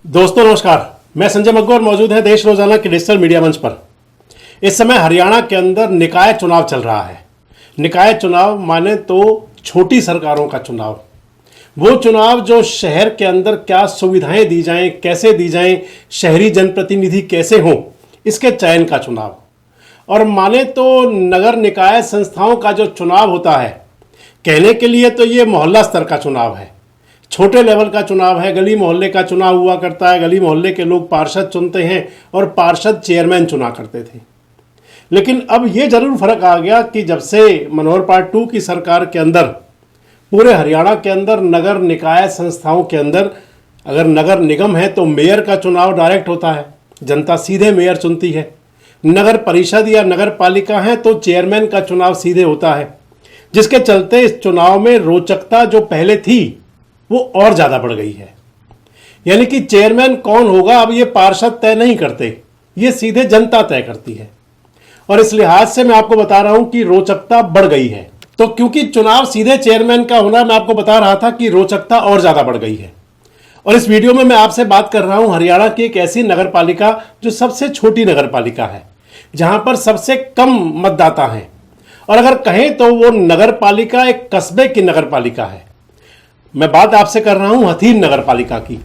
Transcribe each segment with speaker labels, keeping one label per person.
Speaker 1: दोस्तों नमस्कार, मैं संजय मग्गोर मौजूद है देश रोजाना के डिजिटल मीडिया मंच पर। इस समय हरियाणा के अंदर निकाय चुनाव चल रहा है। निकाय चुनाव माने तो छोटी सरकारों का चुनाव, वो चुनाव जो शहर के अंदर क्या सुविधाएं दी जाएं, कैसे दी जाएं, शहरी जनप्रतिनिधि कैसे हों, इसके चयन का चुनाव। और माने तो नगर निकाय संस्थाओं का जो चुनाव होता है, कहने के लिए तो ये मोहल्ला स्तर का चुनाव है, छोटे लेवल का चुनाव है। गली मोहल्ले का चुनाव हुआ करता है, गली मोहल्ले के लोग पार्षद चुनते हैं और पार्षद चेयरमैन चुना करते थे। लेकिन अब ये जरूर फर्क आ गया कि जब से मनोहर पार्ट 2 की सरकार के अंदर पूरे हरियाणा के अंदर नगर निकाय संस्थाओं के अंदर अगर नगर निगम है तो मेयर का चुनाव डायरेक्ट होता है, जनता सीधे मेयर चुनती है। नगर परिषद या नगर पालिका है तो चेयरमैन का चुनाव सीधे होता है, जिसके चलते इस चुनाव में रोचकता जो पहले थी वो और ज्यादा बढ़ गई है। यानी कि चेयरमैन कौन होगा अब ये पार्षद तय नहीं करते, ये सीधे जनता तय करती है। और इस लिहाज से मैं आपको बता रहा हूं कि रोचकता बढ़ गई है। तो क्योंकि चुनाव सीधे चेयरमैन का होना, मैं आपको बता रहा था कि रोचकता और ज्यादा बढ़ गई है। और इस वीडियो में मैं आपसे बात कर रहा हूं हरियाणा की एक ऐसी नगर पालिका जो सबसे छोटी नगर पालिका है, जहां पर सबसे कम मतदाता हैं। और अगर कहें तो वो नगर पालिका एक कस्बे की नगर पालिका है। मैं बात आपसे कर रहा हूं हथीन नगर पालिका की।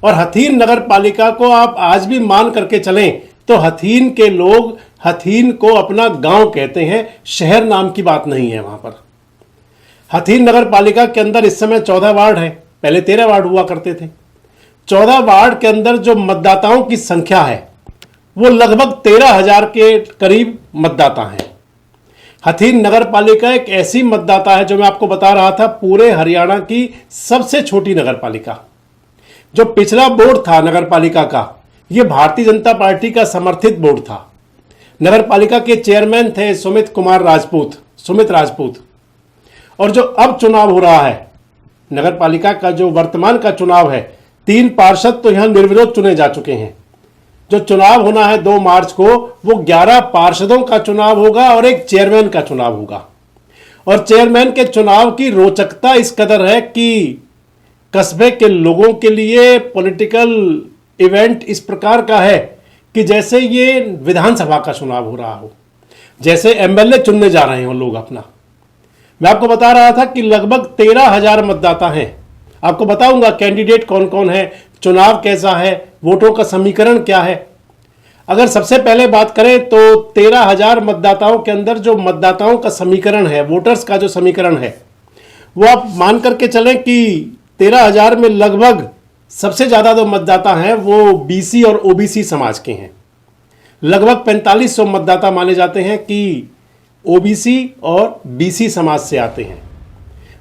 Speaker 1: और हथीन नगर पालिका को आप आज भी मान करके चलें तो हथीन के लोग हथीन को अपना गांव कहते हैं, शहर नाम की बात नहीं है वहां पर। हथीन नगर पालिका के अंदर इस समय 14 वार्ड है, पहले 13 वार्ड हुआ करते थे। 14 वार्ड के अंदर जो मतदाताओं की संख्या है वो लगभग 13,000 के करीब मतदाता हैं। हथीन नगर पालिका एक ऐसी मतदाता है जो मैं आपको बता रहा था, पूरे हरियाणा की सबसे छोटी नगर पालिका। जो पिछला बोर्ड था नगर पालिका का, यह भारतीय जनता पार्टी का समर्थित बोर्ड था। नगर पालिका के चेयरमैन थे सुमित राजपूत। और जो अब चुनाव हो रहा है नगर पालिका का, जो वर्तमान का चुनाव है, 3 पार्षद तो यहां निर्विरोध चुने जा चुके हैं। जो चुनाव होना है 2 मार्च को, वो 11 पार्षदों का चुनाव होगा और एक चेयरमैन का चुनाव होगा। और चेयरमैन के चुनाव की रोचकता इस कदर है कि कस्बे के लोगों के लिए पॉलिटिकल इवेंट इस प्रकार का है कि जैसे ये विधानसभा का चुनाव हो रहा हो, जैसे एमएलए चुनने जा रहे हो लोग अपना। मैं आपको बता रहा था कि लगभग 13,000 मतदाता हैं। आपको बताऊंगा कैंडिडेट कौन कौन है, चुनाव कैसा है, वोटों का समीकरण क्या है। अगर सबसे पहले बात करें तो 13,000 मतदाताओं के अंदर जो मतदाताओं का समीकरण है, वोटर्स का जो समीकरण है, वो आप मान करके चलें कि 13,000 में लगभग सबसे ज्यादा जो मतदाता हैं वो बीसी और ओबीसी समाज के हैं। लगभग 4500 मतदाता माने जाते हैं कि ओबीसी और बीसी समाज से आते हैं,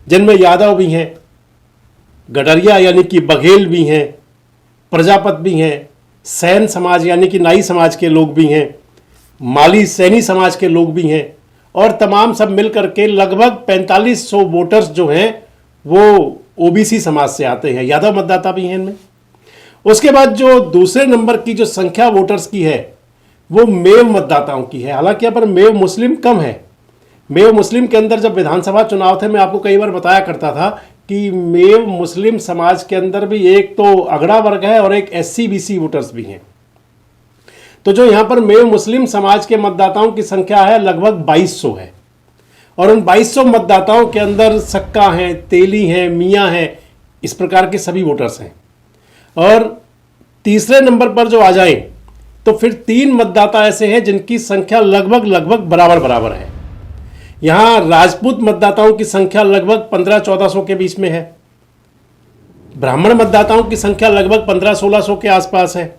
Speaker 1: जिनमें यादव भी हैं, गडरिया यानी कि बघेल भी हैं, प्रजापत भी हैं, सैन समाज यानी कि नाई समाज के लोग भी हैं, माली सैनी समाज के लोग भी हैं, और तमाम सब मिलकर के लगभग 4500 वोटर्स जो हैं वो ओबीसी समाज से आते हैं। यादव मतदाता भी हैं इनमें। उसके बाद जो दूसरे नंबर की जो संख्या वोटर्स की है वो मेव मतदाताओं की है। हालांकि यहाँ पर मेव मुस्लिम कम है। मेव मुस्लिम के अंदर जब विधानसभा चुनाव थे, मैं आपको कई बार बताया करता था कि मेव मुस्लिम समाज के अंदर भी एक तो अगड़ा वर्ग है और एक एससी बीसी वोटर्स भी हैं। तो जो यहां पर मेव मुस्लिम समाज के मतदाताओं की संख्या है लगभग 2200 है। और उन 2200 मतदाताओं के अंदर सक्का हैं, तेली हैं, मियां हैं, इस प्रकार के सभी वोटर्स हैं। और तीसरे नंबर पर जो आ जाए तो फिर 3 मतदाता ऐसे हैं जिनकी संख्या लगभग बराबर है। यहां राजपूत मतदाताओं की संख्या लगभग 1500-1400 के बीच में है। ब्राह्मण मतदाताओं की संख्या लगभग 1500-1600 के आसपास है।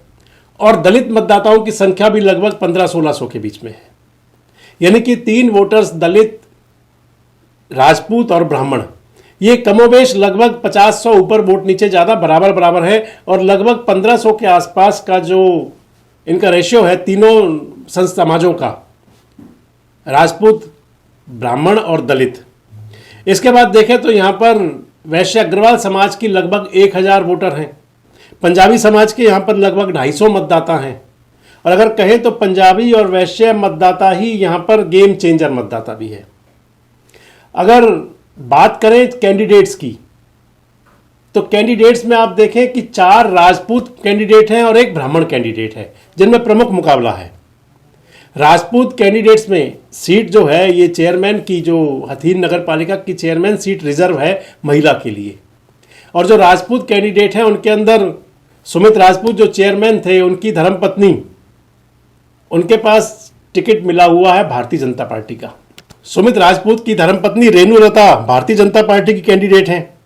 Speaker 1: और दलित मतदाताओं की संख्या भी लगभग 1500-1600 के बीच में है। यानी कि 3 वोटर्स दलित, राजपूत और ब्राह्मण, ये कमोबेश लगभग 50-100 ऊपर वोट नीचे ज़्यादा बराबर है। और लगभग 1500 के आसपास का जो इनका रेशियो है तीनों समाजों का, राजपूत, ब्राह्मण और दलित। इसके बाद देखें तो यहां पर वैश्य अग्रवाल समाज की लगभग 1000 वोटर हैं। पंजाबी समाज के यहां पर लगभग 250 मतदाता हैं। और अगर कहें तो पंजाबी और वैश्य मतदाता ही यहां पर गेम चेंजर मतदाता भी है। अगर बात करें कैंडिडेट्स की तो कैंडिडेट्स में आप देखें कि 4 राजपूत कैंडिडेट हैं और एक ब्राह्मण कैंडिडेट है, जिनमें प्रमुख मुकाबला है। राजपूत कैंडिडेट्स में सीट जो है, ये चेयरमैन की, जो हथीन नगर पालिका की चेयरमैन सीट रिजर्व है महिला के लिए। और जो राजपूत कैंडिडेट हैं उनके अंदर सुमित राजपूत जो चेयरमैन थे, उनकी धर्मपत्नी, उनके पास टिकट मिला हुआ है भारतीय जनता पार्टी का। सुमित राजपूत की धर्मपत्नी रेणुलता भारतीय जनता पार्टी की कैंडिडेट हैं।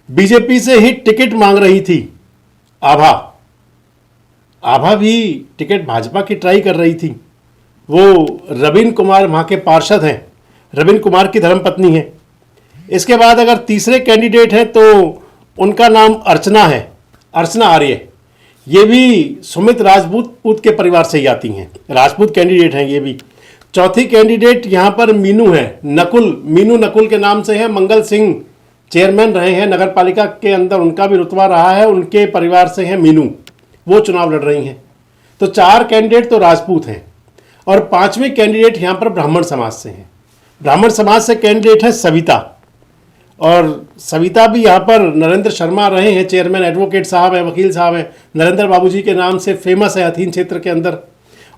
Speaker 1: बीजेपी से ही टिकट मांग रही थी आभा भी टिकट भाजपा की ट्राई कर रही थी। वो रविन कुमार वहां के पार्षद हैं, रविन कुमार की धर्मपत्नी है। इसके बाद अगर तीसरे कैंडिडेट हैं तो उनका नाम अर्चना है, अर्चना आर्य। ये भी सुमित राजपूत के परिवार से ही आती हैं, राजपूत कैंडिडेट हैं ये भी। चौथी कैंडिडेट यहाँ पर मीनू है, मीनू नकुल के नाम से है। मंगल सिंह चेयरमैन रहे हैं नगर पालिका के अंदर, उनका भी रुतबा रहा है, उनके परिवार से है मीनू, वो चुनाव लड़ रही हैं। तो 4 कैंडिडेट तो राजपूत हैं और 5वें कैंडिडेट यहाँ पर ब्राह्मण समाज से हैं। ब्राह्मण समाज से कैंडिडेट है सविता, और सविता भी यहाँ पर नरेंद्र शर्मा रहे हैं चेयरमैन, एडवोकेट साहब हैं, वकील साहब हैं, नरेंद्र बाबूजी के नाम से फेमस है हथीन क्षेत्र के अंदर।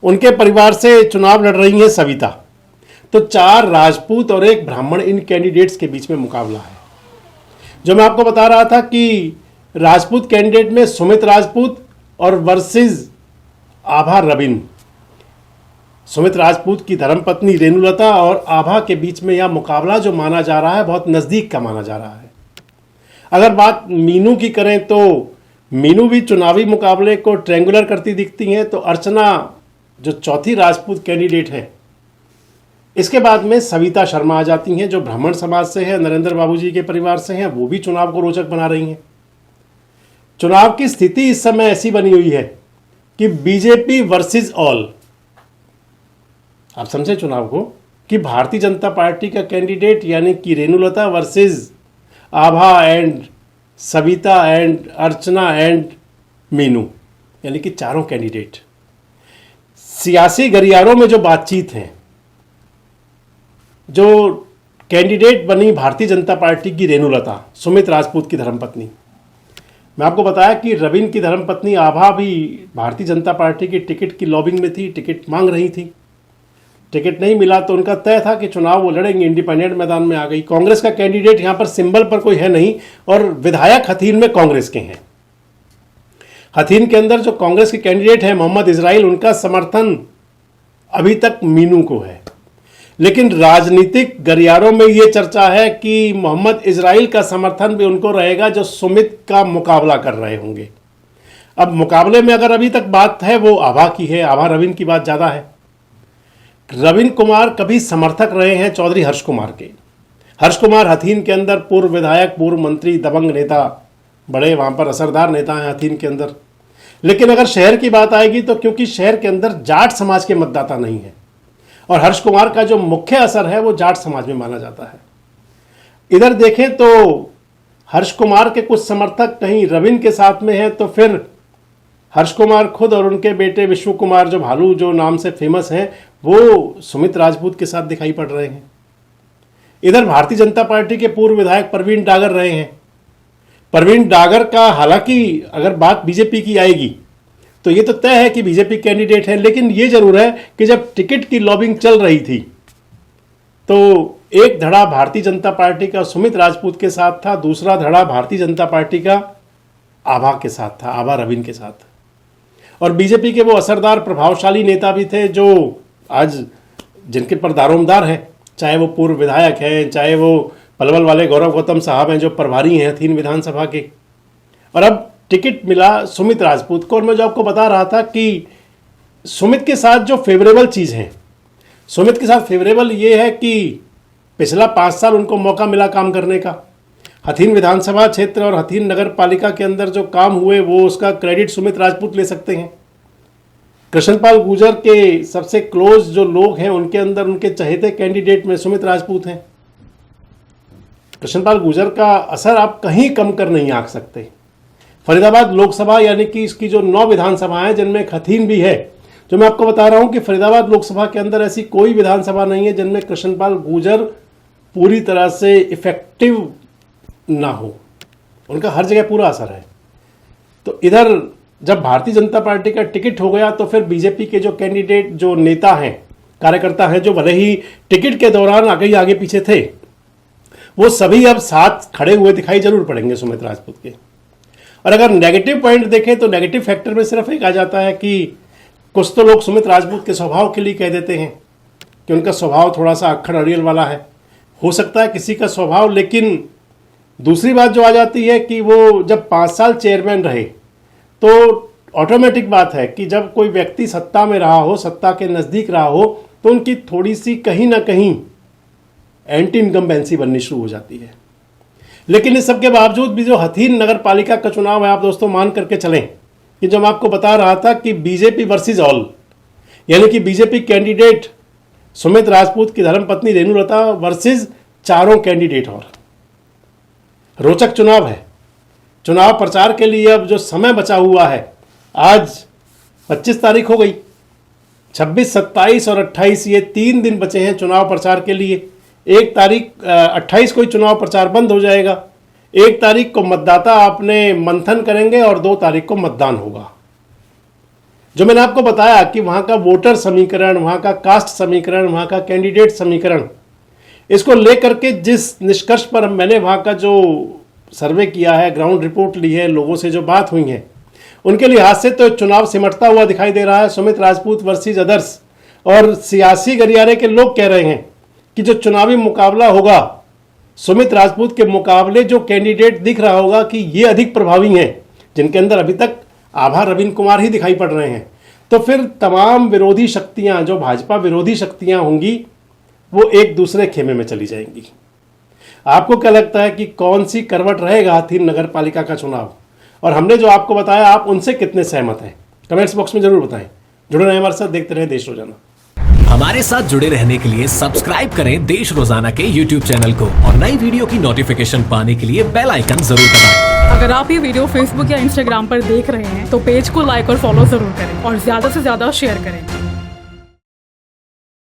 Speaker 1: उनके परिवार से चुनाव लड़ रही हैं सविता। तो 4 राजपूत और एक ब्राह्मण, इन कैंडिडेट्स के बीच में मुकाबला है। जो मैं आपको बता रहा था कि राजपूत कैंडिडेट में सुमित राजपूत और वर्सेस आभा रविन, सुमित राजपूत की धर्मपत्नी रेणुलता और आभा के बीच में यह मुकाबला जो माना जा रहा है, बहुत नज़दीक का माना जा रहा है। अगर बात मीनू की करें तो मीनू भी चुनावी मुकाबले को ट्रेंगुलर करती दिखती हैं। तो अर्चना जो चौथी राजपूत कैंडिडेट है, इसके बाद में सविता शर्मा आ जाती हैं जो ब्राह्मण समाज से है, नरेंद्र बाबूजी के परिवार से हैं, वो भी चुनाव को रोचक बना रही हैं। चुनाव की स्थिति इस समय ऐसी बनी हुई है कि बीजेपी वर्सेस ऑल, आप समझे चुनाव को, कि भारतीय जनता पार्टी का कैंडिडेट यानी कि Renulata versus Abha and Savita and Archana and Meenu, यानी कि चारों कैंडिडेट। सियासी गलियारों में जो बातचीत है, जो कैंडिडेट बनी भारतीय जनता पार्टी की रेणुलता, सुमित राजपूत की धर्मपत्नी। मैं आपको बताया कि रविन की धर्मपत्नी आभा भी भारतीय जनता पार्टी की टिकट की लॉबिंग में थी, टिकट मांग रही थी। टिकट नहीं मिला तो उनका तय था कि चुनाव वो लड़ेंगे, इंडिपेंडेंट मैदान में आ गई। कांग्रेस का कैंडिडेट यहाँ पर सिंबल पर कोई है नहीं, और विधायक हथीन में कांग्रेस के हैं। हथीन के अंदर जो कांग्रेस के कैंडिडेट हैं मोहम्मद इजराइल, उनका समर्थन अभी तक मीनू को है। लेकिन राजनीतिक गलियारों में ये चर्चा है कि मोहम्मद इजराइल का समर्थन भी उनको रहेगा जो सुमित का मुकाबला कर रहे होंगे। अब मुकाबले में अगर अभी तक बात है वो आभा की है, आभा रविन की बात ज़्यादा है। रविन कुमार कभी समर्थक रहे हैं चौधरी हर्ष कुमार के। हर्ष कुमार हथीन के अंदर पूर्व विधायक, पूर्व मंत्री, दबंग नेता, बड़े वहाँ पर असरदार नेता हैं हथीन के अंदर। लेकिन अगर शहर की बात आएगी तो क्योंकि शहर के अंदर जाट समाज के मतदाता नहीं है, और हर्ष कुमार का जो मुख्य असर है वो जाट समाज में माना जाता है। इधर देखें तो हर्ष कुमार के कुछ समर्थक कहीं रविन के साथ में हैं, तो फिर हर्ष कुमार खुद और उनके बेटे विश्व कुमार जो भालू जो नाम से फेमस हैं, वो सुमित राजपूत के साथ दिखाई पड़ रहे हैं। इधर भारतीय जनता पार्टी के पूर्व विधायक प्रवीण डागर रहे हैं। प्रवीण डागर का हालांकि अगर बात बीजेपी की आएगी तो ये तो तय है कि बीजेपी कैंडिडेट है, लेकिन ये जरूर है कि जब टिकट की लॉबिंग चल रही थी तो एक धड़ा भारतीय जनता पार्टी का सुमित राजपूत के साथ था, दूसरा धड़ा भारतीय जनता पार्टी का आभा के साथ था, आभा रविन के साथ। और बीजेपी के वो असरदार प्रभावशाली नेता भी थे जो आज जिनके पर दारोमदार हैं, चाहे वो पूर्व विधायक हैं, चाहे वो पलवल वाले गौरव गौतम साहब हैं जो प्रभारी हैं हथीन विधानसभा के। और अब टिकट मिला सुमित राजपूत को। और मैं जो आपको बता रहा था कि सुमित के साथ जो फेवरेबल चीज़ है, सुमित के साथ फेवरेबल ये है कि पिछला 5 साल उनको मौका मिला काम करने का। हथीन विधानसभा क्षेत्र और हथीन नगर पालिका के अंदर जो काम हुए वो उसका क्रेडिट सुमित राजपूत ले सकते हैं। कृष्णपाल गुर्जर के सबसे क्लोज जो लोग हैं उनके अंदर उनके चहेते कैंडिडेट में सुमित राजपूत हैं। कृष्णपाल गुर्जर का असर आप कहीं कम कर नहीं आंक सकते। फरीदाबाद लोकसभा यानी कि इसकी जो 9 विधानसभा हैं जिनमें हथीन भी है, जो मैं आपको बता रहा हूं कि फरीदाबाद लोकसभा के अंदर ऐसी कोई विधानसभा नहीं है जिनमें कृष्णपाल गुर्जर पूरी तरह से इफेक्टिव ना हो। उनका हर जगह पूरा असर है। तो इधर जब भारतीय जनता पार्टी का टिकट हो गया तो फिर बीजेपी के जो कैंडिडेट, जो नेता हैं, कार्यकर्ता हैं, जो भले ही टिकट के दौरान आगे पीछे थे, वो सभी अब साथ खड़े हुए दिखाई जरूर पड़ेंगे सुमित राजपूत के। और अगर नेगेटिव पॉइंट देखें तो नेगेटिव फैक्टर में सिर्फ एक आ जाता है कि कुछ तो लोग सुमित राजपूत के स्वभाव के लिए कह देते हैं कि उनका स्वभाव थोड़ा सा अक्खड़ अड़ियल वाला है। हो सकता है किसी का स्वभाव, लेकिन दूसरी बात जो आ जाती है कि वो जब 5 साल चेयरमैन रहे तो ऑटोमेटिक बात है कि जब कोई व्यक्ति सत्ता में रहा हो, सत्ता के नज़दीक रहा हो, तो उनकी थोड़ी सी कहीं ना कहीं एंटी इनकम्बेंसी बननी शुरू हो जाती है। लेकिन इस सब के बावजूद भी जो हथीन नगर पालिका का चुनाव है, आप दोस्तों मान करके चलें कि जो मैं आपको बता रहा था कि बीजेपी वर्सेस ऑल, यानी कि बीजेपी कैंडिडेट सुमित राजपूत की धर्मपत्नी रेणुलता वर्सेस चारों कैंडिडेट, और रोचक चुनाव है। चुनाव प्रचार के लिए अब जो समय बचा हुआ है, आज 25 तारीख हो गई, 26, 27 और 28 ये 3 दिन बचे हैं चुनाव प्रचार के लिए। 1 तारीख 28 को ही चुनाव प्रचार बंद हो जाएगा। 1 तारीख को मतदाता अपने मंथन करेंगे और 2 तारीख को मतदान होगा। जो मैंने आपको बताया कि वहाँ का वोटर समीकरण, वहाँ का कास्ट समीकरण, वहाँ का कैंडिडेट समीकरण, इसको लेकर के जिस निष्कर्ष पर मैंने वहाँ का जो सर्वे किया है, ग्राउंड रिपोर्ट ली है, लोगों से जो बात हुई है, उनके लिहाज से तो चुनाव सिमटता हुआ दिखाई दे रहा है, सुमित राजपूत वर्सेस अदर्स। और सियासी गलियारे के लोग कह रहे हैं कि जो चुनावी मुकाबला होगा, सुमित राजपूत के मुकाबले जो कैंडिडेट दिख रहा होगा कि ये अधिक प्रभावी हैं, जिनके अंदर अभी तक आभा रविंद्र कुमार ही दिखाई पड़ रहे हैं, तो फिर तमाम विरोधी शक्तियां, जो भाजपा विरोधी शक्तियां होंगी, वो एक दूसरे खेमे में चली जाएंगी। आपको क्या लगता है कि कौन सी करवट रहेगा हथीन नगर पालिका का चुनाव? और हमने जो आपको बताया, आप उनसे कितने सहमत हैं? कमेंट्स बॉक्स में जरूर बताएं। जुड़े रहें हमारे साथ, देखते रहें देश रोजाना।
Speaker 2: हमारे साथ जुड़े रहने के लिए सब्सक्राइब करें देश रोजाना के YouTube चैनल को और नई वीडियो की नोटिफिकेशन पाने के लिए बेल आइकन जरूर दबाएं।
Speaker 3: अगर आप ये वीडियो Facebook या Instagram पर देख रहे हैं तो पेज को लाइक और फॉलो जरूर करें और ज्यादा से ज्यादा शेयर करें।